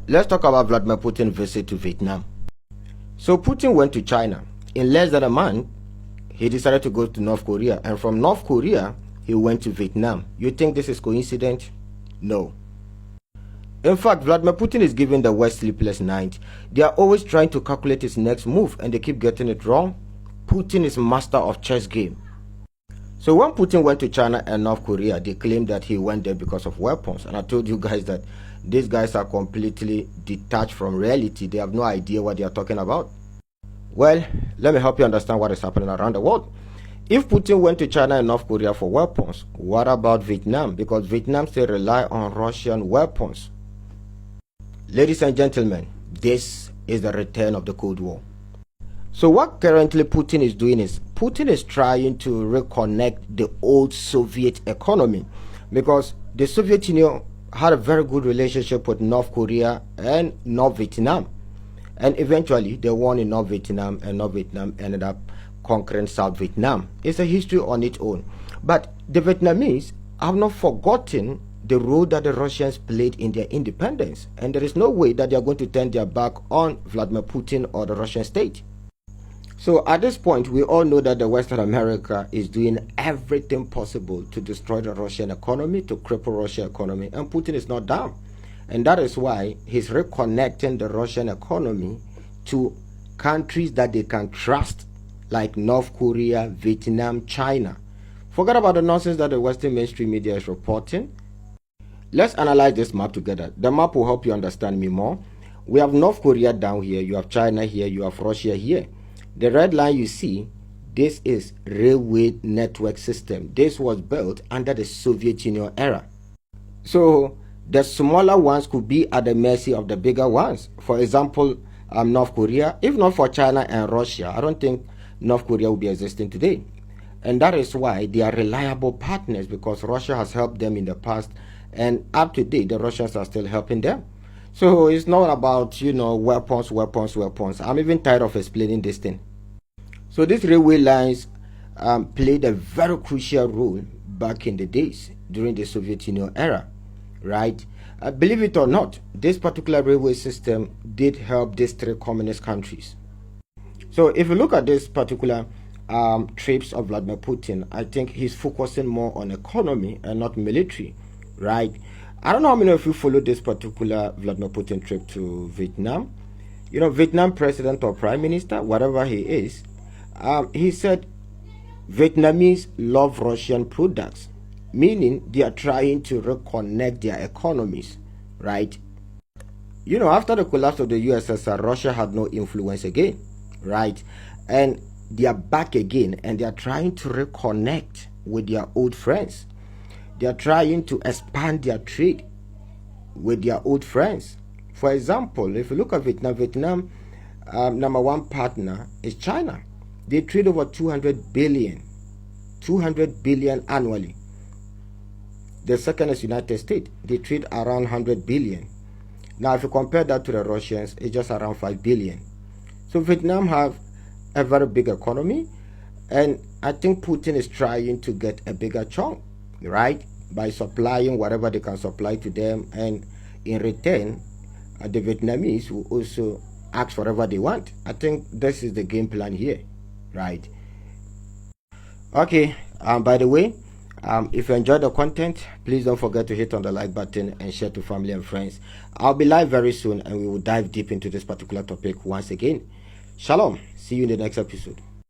Let's talk about Vladimir Putin's visit to Vietnam. So Putin went to China. In less than a month, he decided to go to North Korea. And from North Korea, he went to Vietnam. You think this is coincidence? No. In fact, Vladimir Putin is giving the West sleepless night. They are always trying to calculate his next move and they keep getting it wrong. Putin is master of chess game. So when Putin went to China and North Korea, they claimed that he went there because of weapons. And I told you guys that these guys are completely detached from reality. They have no idea what they are talking about. Well, let me help you understand what is happening around the world. If Putin went to China and North Korea for weapons, what about Vietnam? Because Vietnam still rely on Russian weapons. Ladies and gentlemen, this is the return of the Cold War. So what currently Putin is doing is, Putin is trying to reconnect the old Soviet economy, because the Soviet Union had a very good relationship with North Korea and North Vietnam. And eventually they won in North Vietnam, and North Vietnam ended up conquering South Vietnam. It's a history on its own. But the Vietnamese have not forgotten the role that the Russians played in their independence. And there is no way that they are going to turn their back on Vladimir Putin or the Russian state. So at this point, we all know that the Western America is doing everything possible to destroy the Russian economy, to cripple Russian economy, and Putin is not down. And that is why he's reconnecting the Russian economy to countries that they can trust, like North Korea, Vietnam, China. Forget about the nonsense that the Western mainstream media is reporting. Let's analyze this map together. The map will help you understand me more. We have North Korea down here, you have China here, you have Russia here. The red line you see, this is railway network system. This was built under the Soviet Union era. So the smaller ones could be at the mercy of the bigger ones. For example, North Korea. If not for China and Russia, I don't think North Korea will be existing today. And that is why they are reliable partners, because Russia has helped them in the past, and up to date the Russians are still helping them. So it's not about, weapons. I'm even tired of explaining this thing. So these railway lines played a very crucial role back in the days during the Soviet Union era, right? Believe it or not, this particular railway system did help these three communist countries. So if you look at this particular trips of Vladimir Putin, I think he's focusing more on economy and not military, right? I don't know how many of you followed this particular Vladimir Putin trip to Vietnam. Vietnam president or prime minister, whatever he is, he said Vietnamese love Russian products, meaning they are trying to reconnect their economies, right? After the collapse of the USSR, Russia had no influence again, right? And they are back again, and they are trying to reconnect with their old friends. They are trying to expand their trade with their old friends. For example, if you look at Vietnam, number one partner is China. They trade over 200 billion annually. The second is United States. They trade around 100 billion. Now, if you compare that to the Russians, it's just around 5 billion. So Vietnam have a very big economy, and I think Putin is trying to get a bigger chunk, right, by supplying whatever they can supply to them, and in return the Vietnamese will also ask for whatever they want. I think this is the game plan here, right? Okay, by the way, if you enjoyed the content, please don't forget to hit on the like button and share to family and friends. I'll be live very soon, and we will dive deep into this particular topic once again. Shalom, see you in the next episode.